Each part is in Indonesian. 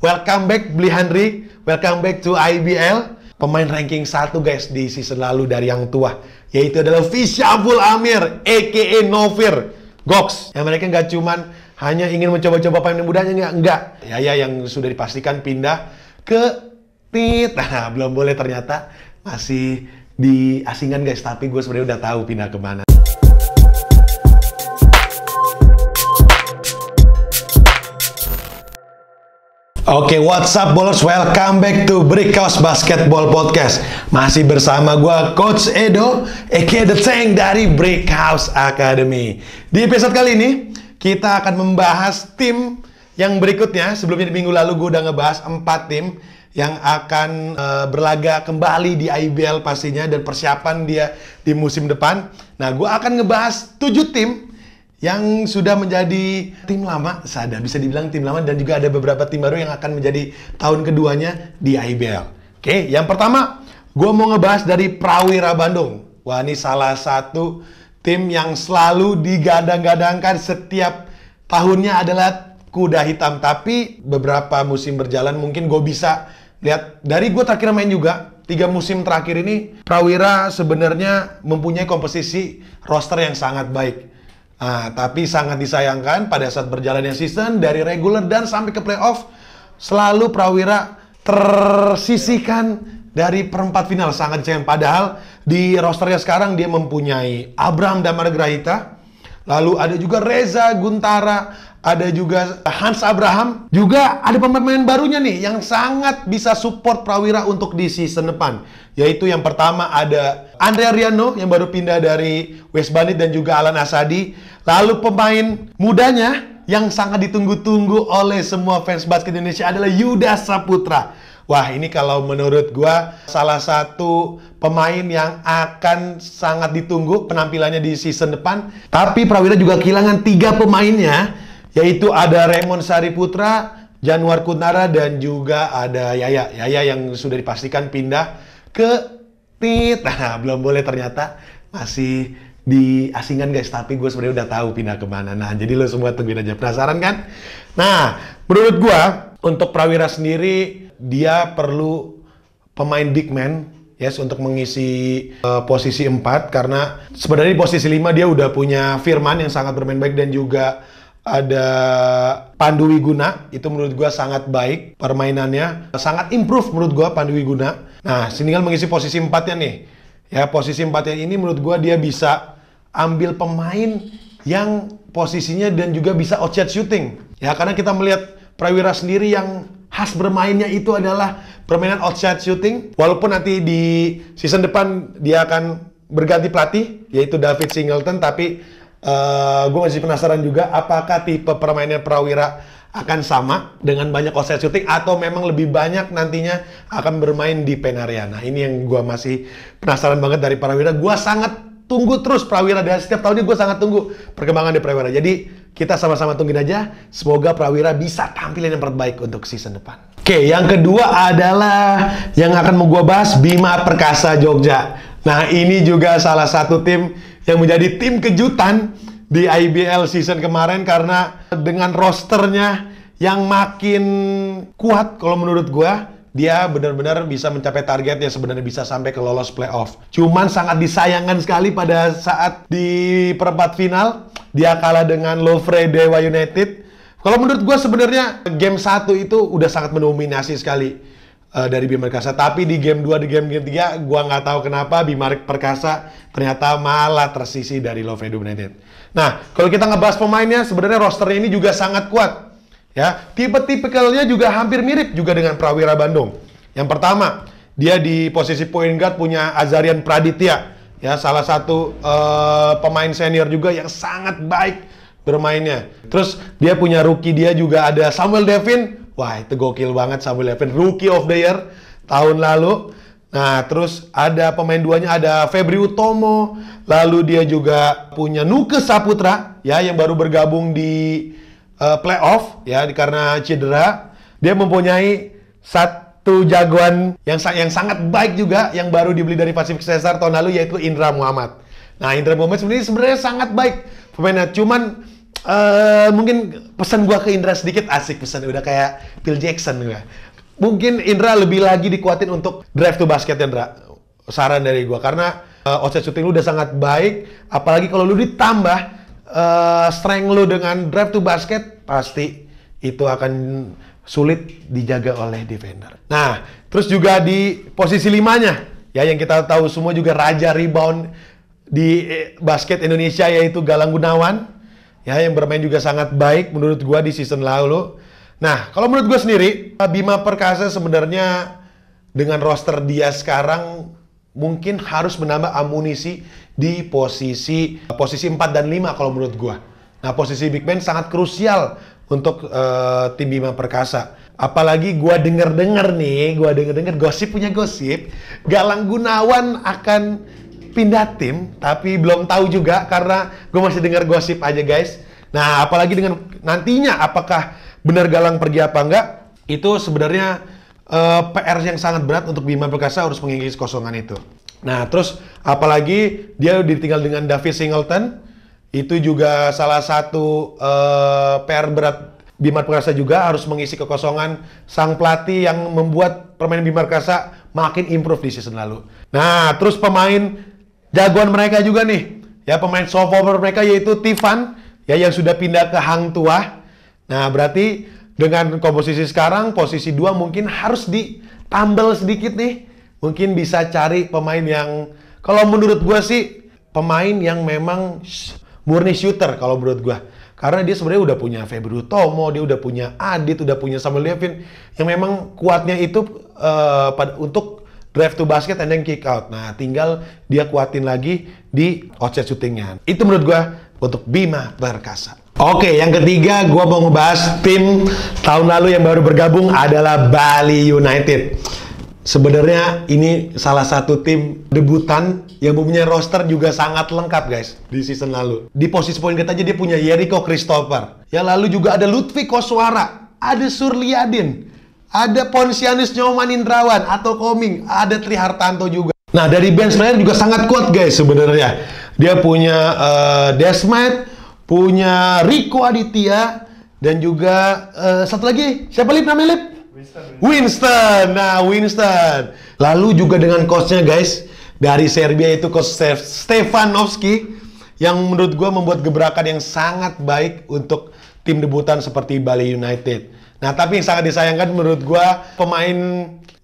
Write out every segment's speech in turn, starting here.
Welcome back Bli Henry, welcome back to IBL. Pemain ranking 1 guys di season lalu dari yang tua, yaitu adalah Fishabul Amir, a.k.a. Novir Goks. Yang mereka nggak cuman hanya ingin mencoba-coba pemain mudanya, enggak. Ya yang sudah dipastikan pindah ke Tit. Nah, belum boleh ternyata, masih diasingkan guys, tapi gue sebenarnya udah tahu pindah kemana. Oke, what's up ballers? Welcome back to Brickhouse Basketball Podcast. Masih bersama gue Coach Edo, aka The Tank dari Brickhouse Academy. Di episode kali ini, kita akan membahas tim yang berikutnya. Sebelumnya di minggu lalu gue udah ngebahas 4 tim yang akan berlaga kembali di IBL pastinya, dan persiapan dia di musim depan. Nah, gue akan ngebahas 7 tim yang sudah menjadi tim lama, bisa dibilang tim lama, dan juga ada beberapa tim baru yang akan menjadi tahun keduanya di IBL. Oke, yang pertama, gue mau ngebahas dari Prawira Bandung. Wah, ini salah satu tim yang selalu digadang-gadangkan setiap tahunnya adalah kuda hitam. Tapi beberapa musim berjalan, mungkin gue bisa lihat, dari gue terakhir main juga, 3 musim terakhir ini, Prawira sebenarnya mempunyai komposisi roster yang sangat baik. Nah, tapi sangat disayangkan pada saat berjalannya season dari regular dan sampai ke playoff, selalu Prawira tersisihkan dari perempat final. Sangat disayangkan. Padahal di rosternya sekarang dia mempunyai Abraham Damaragrahita, lalu ada juga Reza Guntara, ada juga Hans Abraham, juga ada pemain barunya nih yang sangat bisa support Prawira untuk di season depan. Yaitu yang pertama ada Andrea Riano yang baru pindah dari West Bandit, dan juga Alan Asadi. Lalu pemain mudanya yang sangat ditunggu-tunggu oleh semua fans basket Indonesia adalah Yuda Saputra. Wah, ini kalau menurut gua salah satu pemain yang akan sangat ditunggu penampilannya di season depan. Tapi Prawira juga kehilangan 3 pemainnya, yaitu ada Raymond Sariputra, Januar Kuntara, dan juga ada Yaya yang sudah dipastikan pindah ke Tit. Nah, belum boleh ternyata, masih diasingkan guys, tapi gue sebenarnya udah tahu pindah kemana. Nah, jadi lo semua tungguin aja. Penasaran kan? Nah, menurut gue untuk Prawira sendiri, dia perlu pemain big man, yes, untuk mengisi posisi 4, karena sebenarnya di posisi 5 dia udah punya Firman yang sangat bermain baik, dan juga ada Pandu Wiguna. Itu menurut gue sangat baik permainannya, sangat improve menurut gue Pandu Wiguna. Nah, tinggal mengisi posisi 4-nya nih. Ya, posisi 4-nya ini menurut gue dia bisa ambil pemain yang posisinya dan juga bisa outshot shooting. Ya, karena kita melihat Prawira sendiri yang khas bermainnya itu adalah permainan outshot shooting. Walaupun nanti di season depan dia akan berganti pelatih, yaitu David Singleton. Tapi gue masih penasaran juga apakah tipe permainan Prawira akan sama dengan banyak outshot shooting, atau memang lebih banyak nantinya akan bermain di pen area. Nah, ini yang gue masih penasaran banget dari Prawira. Gue sangat tunggu terus Prawira, dan setiap tahunnya gue sangat tunggu perkembangan di Prawira. Jadi kita sama-sama tungguin aja. Semoga Prawira bisa tampilin yang terbaik untuk season depan. Oke, yang kedua adalah yang akan mau gue bahas, Bima Perkasa Jogja. Nah, ini juga salah satu tim yang menjadi tim kejutan di IBL season kemarin, karena dengan rosternya yang makin kuat, kalau menurut gua, dia benar-benar bisa mencapai targetnya, sebenarnya bisa sampai ke lolos playoff. Cuman sangat disayangkan sekali pada saat di perempat final, dia kalah dengan Lovre Dewa United. Kalau menurut gua sebenarnya game 1 itu udah sangat mendominasi sekali dari Bima Perkasa. Tapi di game 2, di game 3, gua nggak tahu kenapa Bima Perkasa ternyata malah tersisih dari Lovre Dewa United. Nah, kalau kita ngebahas pemainnya, sebenarnya rosternya ini juga sangat kuat. Ya, tipe-tipikalnya juga hampir mirip juga dengan Prawira Bandung. Yang pertama, dia di posisi point guard punya Azarian Praditya. Ya, salah satu pemain senior juga yang sangat baik bermainnya. Terus dia punya rookie, dia juga ada Samuel Devin. Wah, itu gokil banget Samuel Devin, Rookie of the Year tahun lalu. Nah, terus ada pemain duanya, ada Febri Utomo, lalu dia juga punya Nuke Saputra, ya, yang baru bergabung di playoff, ya, karena cedera. Dia mempunyai satu jagoan yang sangat baik juga, yang baru dibeli dari Pacific Cesar tahun lalu, yaitu Indra Muhammad. Nah, Indra Muhammad sebenarnya sangat baik pemainnya, cuman Mungkin pesan gua ke Indra sedikit, asik pesan udah kayak Phil Jackson gua. Mungkin Indra lebih lagi dikuatin untuk drive to basket ya, Indra. Saran dari gua karena offset shooting lu udah sangat baik, apalagi kalau lu ditambah strength lu dengan drive to basket, pasti itu akan sulit dijaga oleh defender. Nah, terus juga di posisi 5-nya, ya yang kita tahu semua juga raja rebound di basket Indonesia yaitu Galang Gunawan, ya yang bermain juga sangat baik menurut gua di season lalu. Nah, kalau menurut gua sendiri, Bima Perkasa sebenarnya dengan roster dia sekarang mungkin harus menambah amunisi di posisi 4 dan 5 kalau menurut gua. Nah, posisi big man sangat krusial untuk tim Bima Perkasa. Apalagi gua denger gosip punya gosip, Galang Gunawan akan pindah tim, tapi belum tahu juga karena gua masih dengar gosip aja guys. Nah, apalagi dengan nantinya apakah benar Galang pergi apa enggak, itu sebenarnya PR yang sangat berat untuk Bima Perkasa harus mengisi kosongan itu. Nah, terus apalagi dia ditinggal dengan David Singleton, itu juga salah satu PR berat Bima Perkasa juga harus mengisi kekosongan sang pelatih yang membuat permainan Bima Perkasa makin improve di season lalu. Nah, terus pemain jagoan mereka juga nih, ya pemain sophomore mereka yaitu Tivan, ya yang sudah pindah ke Hang Tuah. Nah, berarti dengan komposisi sekarang, posisi 2 mungkin harus ditambal sedikit nih. Mungkin bisa cari pemain yang, kalau menurut gua sih, pemain yang memang murni shooter kalau menurut gua. Karena dia sebenarnya udah punya Febru Tomo, dia udah punya Adit, udah punya Samuel Levin, yang memang kuatnya itu untuk drive to basket and then kick out. Nah, tinggal dia kuatin lagi di outside shootingnya. Itu menurut gua untuk Bima Perkasa. Oke, yang ketiga gua mau ngebahas tim tahun lalu yang baru bergabung adalah Bali United. Sebenarnya ini salah satu tim debutan yang punya roster juga sangat lengkap guys di season lalu. Di posisi point guard aja dia punya Jericho Christopher. Ya lalu juga ada Lutfi Koswara, ada Surliadin, ada Ponsianus Nyoman Indrawan atau Koming, ada Tri Hartanto juga. Nah, dari bench player juga sangat kuat guys sebenarnya. Dia punya Desmet, punya Rico Aditya, dan juga satu lagi, siapa Lip namanya Lip? Winston. Nah, Winston. Lalu juga dengan coachnya guys, dari Serbia itu coach Stefanovski, yang menurut gue membuat gebrakan yang sangat baik untuk tim debutan seperti Bali United. Nah, tapi yang sangat disayangkan menurut gue, pemain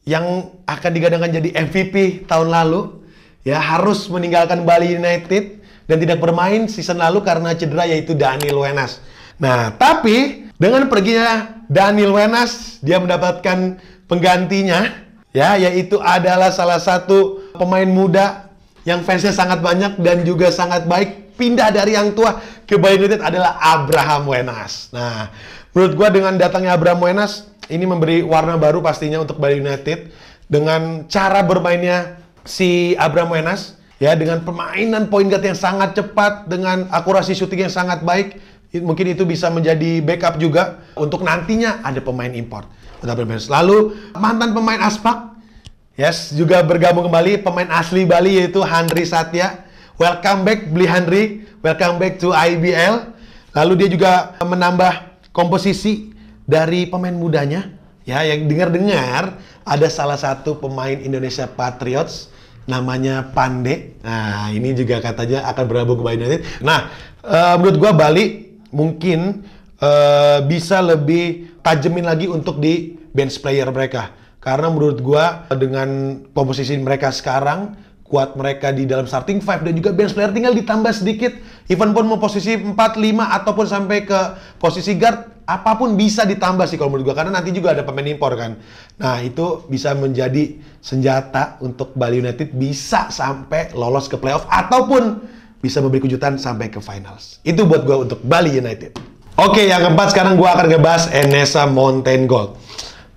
yang akan digadangkan jadi MVP tahun lalu, ya harus meninggalkan Bali United dan tidak bermain season lalu karena cedera, yaitu Daniel Wenas. Nah, tapi dengan perginya Daniel Wenas, dia mendapatkan penggantinya, ya, yaitu adalah salah satu pemain muda yang fansnya sangat banyak dan juga sangat baik, pindah dari Hang Tuah ke Bali United, adalah Abraham Wenas. Nah, menurut gua dengan datangnya Abraham Wenas, ini memberi warna baru pastinya untuk Bali United dengan cara bermainnya si Abraham Wenas, ya, dengan permainan point guard yang sangat cepat, dengan akurasi shooting yang sangat baik. Mungkin itu bisa menjadi backup juga untuk nantinya ada pemain import. Lalu mantan pemain Aspak, yes, juga bergabung kembali, pemain asli Bali yaitu Handri Satya. Welcome back Bli Handri, welcome back to IBL. Lalu dia juga menambah komposisi dari pemain mudanya, ya, yang dengar-dengar ada salah satu pemain Indonesia Patriots namanya Pande. Nah, ini juga katanya akan bergabung ke Bali United. Nah, menurut gua Bali mungkin bisa lebih tajemin lagi untuk di bench player mereka. Karena menurut gua dengan komposisi mereka sekarang, kuat mereka di dalam starting 5 dan juga bench player tinggal ditambah sedikit. Even pun mau posisi 4, 5 ataupun sampai ke posisi guard, apapun bisa ditambah sih kalau menurut gua. Karena nanti juga ada pemain impor kan. Nah, itu bisa menjadi senjata untuk Bali United bisa sampai lolos ke playoff ataupun bisa memberi kejutan sampai ke finals. Itu buat gue untuk Bali United. Oke, yang keempat sekarang gue akan ngebahas Enesa Mountain Gold.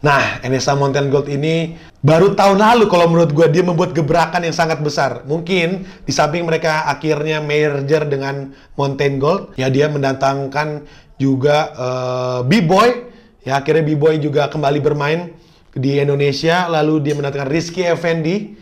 Nah, Enesa Mountain Gold ini baru tahun lalu kalau menurut gue dia membuat gebrakan yang sangat besar. Mungkin di samping mereka akhirnya merger dengan Mountain Gold, ya dia mendatangkan juga B-Boy. Ya akhirnya B-Boy juga kembali bermain di Indonesia. Lalu dia mendatangkan Rizky Effendi.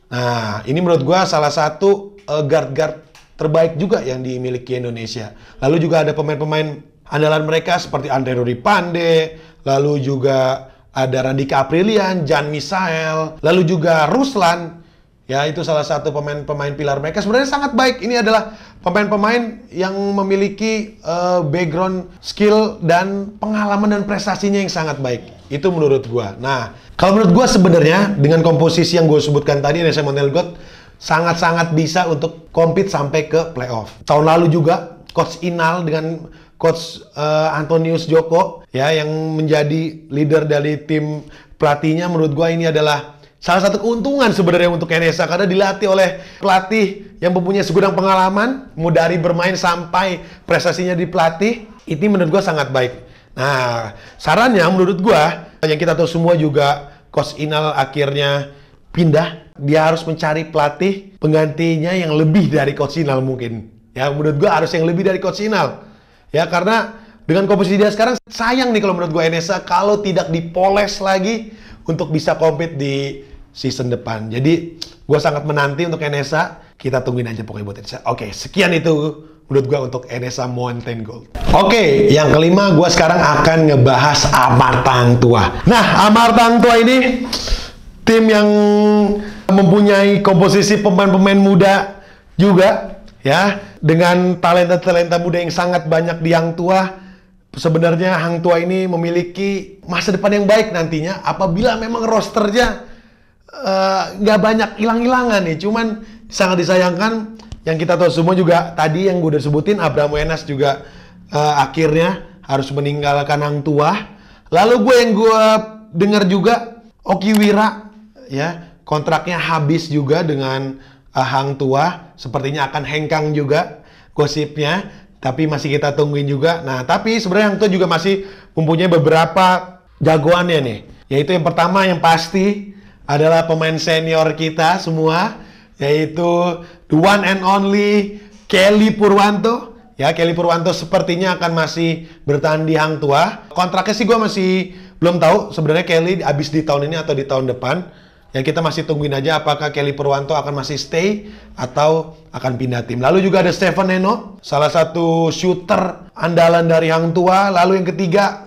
Nah, ini menurut gue salah satu guard-guard terbaik juga yang dimiliki Indonesia. Lalu juga ada pemain-pemain andalan mereka seperti Andre Ruri Pande, lalu juga ada Randika Aprilian, Jan Misael, lalu juga Ruslan. Ya, itu salah satu pemain-pemain pilar mereka. Sebenarnya sangat baik. Ini adalah pemain-pemain yang memiliki background skill dan pengalaman dan prestasinya yang sangat baik. Itu menurut gua. Nah, kalau menurut gua sebenarnya dengan komposisi yang gue sebutkan tadi, Indonesia Mountain Goat sangat-sangat bisa untuk compete sampai ke playoff. Tahun lalu juga Coach Inal dengan Coach Antonius Joko ya yang menjadi leader dari tim pelatihnya, menurut gua ini adalah salah satu keuntungan sebenarnya untuk NSA karena dilatih oleh pelatih yang mempunyai segudang pengalaman, mulai dari bermain sampai prestasinya di pelatih. Ini menurut gua sangat baik. Nah, sarannya menurut gua yang kita tahu semua juga Coach Inal akhirnya pindah. Dia harus mencari pelatih penggantinya yang lebih dari Coach Inal mungkin. Ya, menurut gua harus yang lebih dari Coach Inal. Ya, karena dengan komposisi dia sekarang sayang nih kalau menurut gua NSA kalau tidak dipoles lagi untuk bisa compete di season depan. Jadi, gue sangat menanti untuk NSA. Kita tungguin aja pokoknya buat NSA. Oke, sekian itu menurut gue untuk NSA Mountain Goat. Oke, yang kelima gue sekarang akan ngebahas Amarta Hang Tuah. Nah, Amarta Hang Tuah ini tim yang mempunyai komposisi pemain-pemain muda juga, ya, dengan talenta-talenta muda yang sangat banyak di Hang Tuah. Sebenarnya Hang Tuah ini memiliki masa depan yang baik nantinya apabila memang rosternya nggak banyak hilang-hilangan nih. Cuman sangat disayangkan yang kita tahu semua juga tadi yang gue udah sebutin, Abraham Wenas juga akhirnya harus meninggalkan Hang Tuah. Lalu yang gue dengar juga Oki Wira ya kontraknya habis juga dengan Hang Tuah, sepertinya akan hengkang juga gosipnya. Tapi masih kita tungguin juga. Nah, tapi sebenarnya Hang Tuah juga masih mempunyai beberapa jagoannya nih. Yaitu yang pertama yang pasti adalah pemain senior kita semua. Yaitu the one and only Kelly Purwanto. Ya, Kelly Purwanto sepertinya akan masih bertahan di Hang Tuah. Kontraknya sih gue masih belum tahu. Sebenarnya Kelly habis di tahun ini atau di tahun depan. Ya, kita masih tungguin aja apakah Kelly Purwanto akan masih stay atau akan pindah tim. Lalu juga ada Stephen Eno, salah satu shooter andalan dari Hang Tuah. Lalu yang ketiga,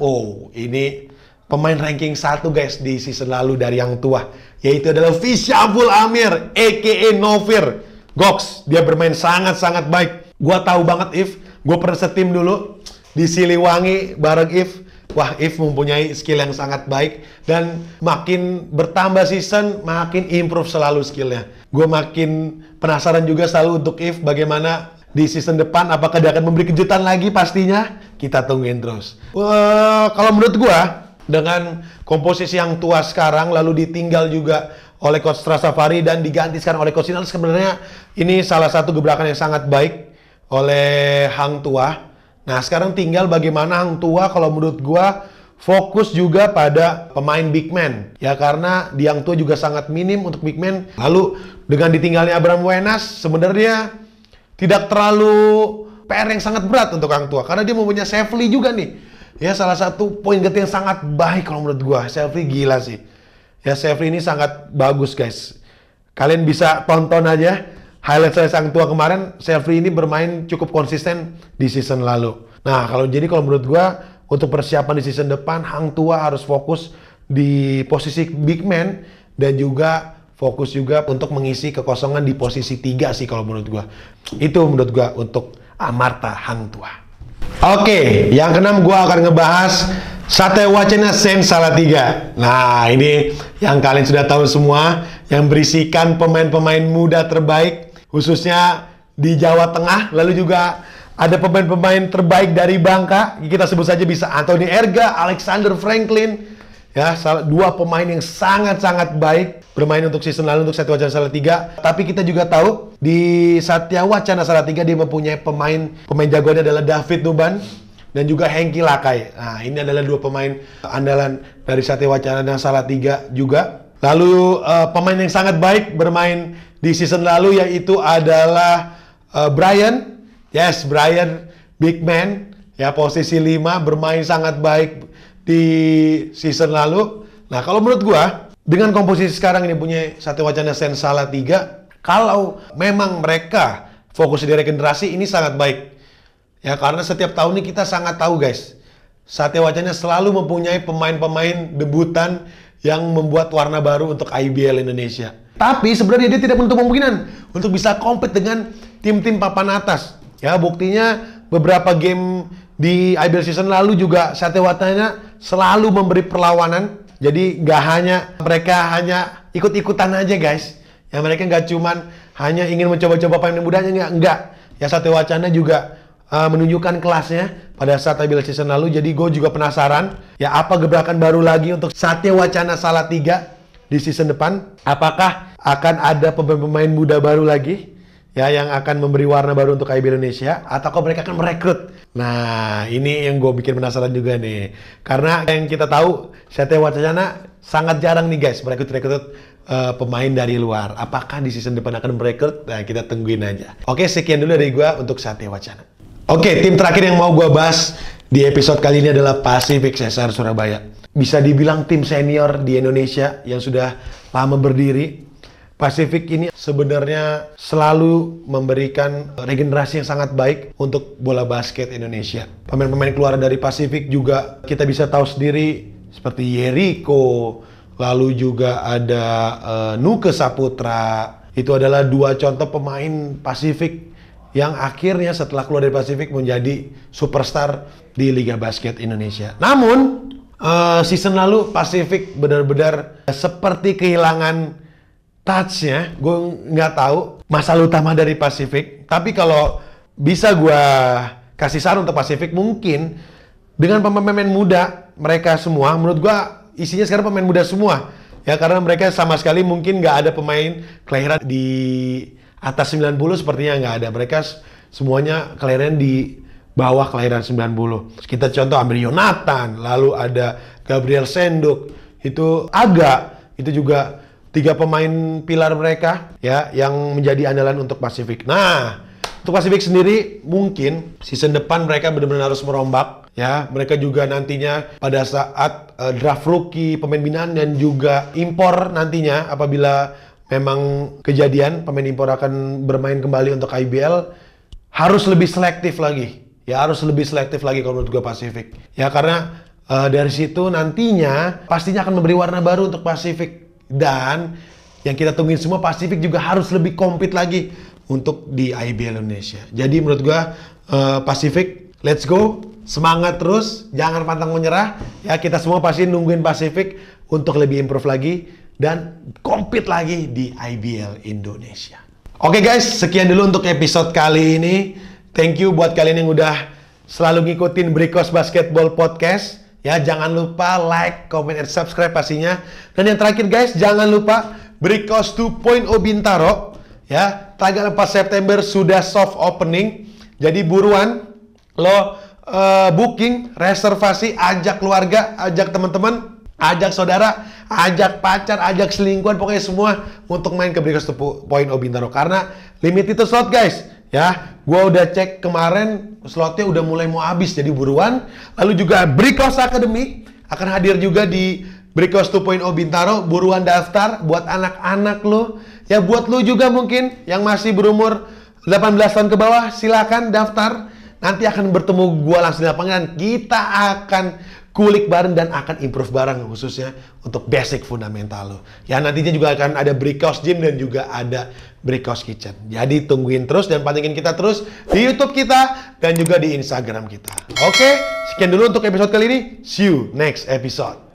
ini pemain ranking 1 guys di season lalu dari Hang Tuah, yaitu adalah Fisyaful Amir, a.k.a. Novir Gox. Dia bermain sangat-sangat baik. Gua tahu banget If, gue pernah setim dulu di Siliwangi bareng If. Wah, If mempunyai skill yang sangat baik dan makin bertambah season, makin improve selalu skillnya. Gue makin penasaran juga selalu untuk If bagaimana di season depan, apakah dia akan memberi kejutan lagi pastinya. Kita tungguin terus. Kalau menurut gue, dengan komposisi yang tua sekarang, lalu ditinggal juga oleh Coach Strasafari dan diganti sekarang oleh Coach Inal, sebenarnya ini salah satu gebrakan yang sangat baik oleh Hang Tuah. Nah, sekarang tinggal bagaimana Hang Tuah kalau menurut gua fokus juga pada pemain big man. Ya, karena di Hang Tuah juga sangat minim untuk big man. Lalu dengan ditinggalnya Abraham Wenas, sebenarnya tidak terlalu PR yang sangat berat untuk Hang Tuah. Karena dia mempunyai Shefli juga nih. Ya, salah satu poin guard yang sangat baik kalau menurut gua. Shefli gila sih. Ya, Shefli ini sangat bagus guys. Kalian bisa tonton aja highlight saya Hang Tuah kemarin. Shefli ini bermain cukup konsisten di season lalu. Nah, kalau menurut gua untuk persiapan di season depan, Hang Tuah harus fokus di posisi big man dan juga fokus juga untuk mengisi kekosongan di posisi 3 sih kalau menurut gua. Itu menurut gua untuk Amarta Hang Tuah. Oke, yang keenam gua akan ngebahas Satya Wacana Sen Salatiga. Nah, ini yang kalian sudah tahu semua, yang berisikan pemain-pemain muda terbaik khususnya di Jawa Tengah. Lalu juga ada pemain-pemain terbaik dari Bangka. Kita sebut saja bisa Anthony Erga, Alexander Franklin. Ya, dua pemain yang sangat-sangat baik bermain untuk season lalu untuk Satya Wacana Salatiga. Tapi kita juga tahu di Satya Wacana Salatiga dia mempunyai pemain jagoannya adalah David Nuban dan juga Hengki Lakai. Nah, ini adalah dua pemain andalan dari Satya Wacana Salatiga juga. Lalu pemain yang sangat baik bermain di season lalu yaitu adalah Brian. Yes, Brian big man ya, posisi 5, bermain sangat baik di season lalu. Nah, kalau menurut gua dengan komposisi sekarang ini punya Satya Wacana Sen Salatiga, kalau memang mereka fokus di regenerasi ini sangat baik. Ya, karena setiap tahun ini kita sangat tahu guys, Satya Wacana selalu mempunyai pemain-pemain debutan yang membuat warna baru untuk IBL Indonesia. Tapi sebenarnya dia tidak menutup kemungkinan untuk bisa compete dengan tim-tim papan atas. Ya, buktinya beberapa game di IBL season lalu juga Satya Wacana selalu memberi perlawanan. Jadi nggak hanya mereka hanya ikut-ikutan aja guys. Ya, mereka nggak cuman hanya ingin mencoba-coba pemain mudanya, enggak. Ya, Satya Wacana juga menunjukkan kelasnya pada saat IBL season lalu. Jadi gue juga penasaran ya, apa gebrakan baru lagi untuk Satya Wacana Salatiga di season depan. Apakah akan ada pemain-pemain muda baru lagi ya yang akan memberi warna baru untuk IBL Indonesia, ataukah mereka akan merekrut? Nah, ini yang gue bikin penasaran juga nih. Karena yang kita tahu, Satya Wacana sangat jarang nih guys merekrut pemain dari luar. Apakah di season depan akan merekrut? Nah, kita tungguin aja. Oke, sekian dulu dari gue untuk Satya Wacana. Oke, tim terakhir yang mau gue bahas di episode kali ini adalah Pacific Cesar Surabaya. Bisa dibilang tim senior di Indonesia yang sudah lama berdiri. Pacific ini sebenarnya selalu memberikan regenerasi yang sangat baik untuk bola basket Indonesia. Pemain-pemain keluar dari Pacific juga kita bisa tahu sendiri seperti Yeriko, lalu juga ada Nuke Saputra. Itu adalah dua contoh pemain Pacific yang akhirnya setelah keluar dari Pacific menjadi superstar di Liga Basket Indonesia. Namun season lalu Pacific benar-benar seperti kehilangan touch-nya. Gue nggak tahu masalah utama dari Pacific. Tapi kalau bisa gue kasih saran untuk Pacific, mungkin dengan pemain-pemain muda mereka semua, menurut gue isinya sekarang pemain muda semua. Ya, karena mereka sama sekali mungkin nggak ada pemain kelahiran di atas 90 sepertinya nggak ada. Mereka semuanya kelahiran di bawah kelahiran 90. Kita contoh Amir Yonatan, lalu ada Gabriel Senduk, itu itu juga 3 pemain pilar mereka ya yang menjadi andalan untuk Pacific. Nah, untuk Pacific sendiri mungkin season depan mereka benar-benar harus merombak ya. Mereka juga nantinya pada saat draft rookie, pemain binaan dan juga impor nantinya apabila memang kejadian pemain impor akan bermain kembali untuk IBL, harus lebih selektif lagi. Ya, harus lebih selektif lagi kalau menurut gue Pacific. Ya, karena dari situ nantinya pastinya akan memberi warna baru untuk Pacific. Dan yang kita tungguin semua, Pacific juga harus lebih compete lagi untuk di IBL Indonesia. Jadi menurut gua Pacific, let's go, semangat terus, jangan pantang menyerah. Ya, kita semua pasti nungguin Pacific untuk lebih improve lagi dan compete lagi di IBL Indonesia. Oke guys, sekian dulu untuk episode kali ini. Thank you buat kalian yang udah selalu ngikutin Brikos Basketball Podcast. Ya, jangan lupa like, comment, and subscribe pastinya. Dan yang terakhir guys, jangan lupa Brikos 2.0 Bintaro. Ya, tanggal 4 September sudah soft opening. Jadi buruan lo booking, reservasi, ajak keluarga, ajak teman-teman, ajak saudara, ajak pacar, ajak selingkuhan, pokoknya semua untuk main ke Brikos 2.0 Bintaro. Karena limited slot guys. Ya, gua udah cek kemarin slotnya udah mulai mau habis, jadi buruan. Lalu juga Brikos Academy akan hadir juga di Brikos 2.0 Bintaro. Buruan daftar buat anak-anak lo. Ya, buat lo juga mungkin yang masih berumur 18 tahun ke bawah, silakan daftar. Nanti akan bertemu gua langsung di lapangan. Kita akan kulik bareng dan akan improve bareng, khususnya untuk basic fundamental lo. Ya, nantinya juga akan ada Brikos Gym dan juga ada Brikos Kitchen. Jadi tungguin terus dan pantengin kita terus di YouTube kita dan juga di Instagram kita. Oke, sekian dulu untuk episode kali ini. See you next episode.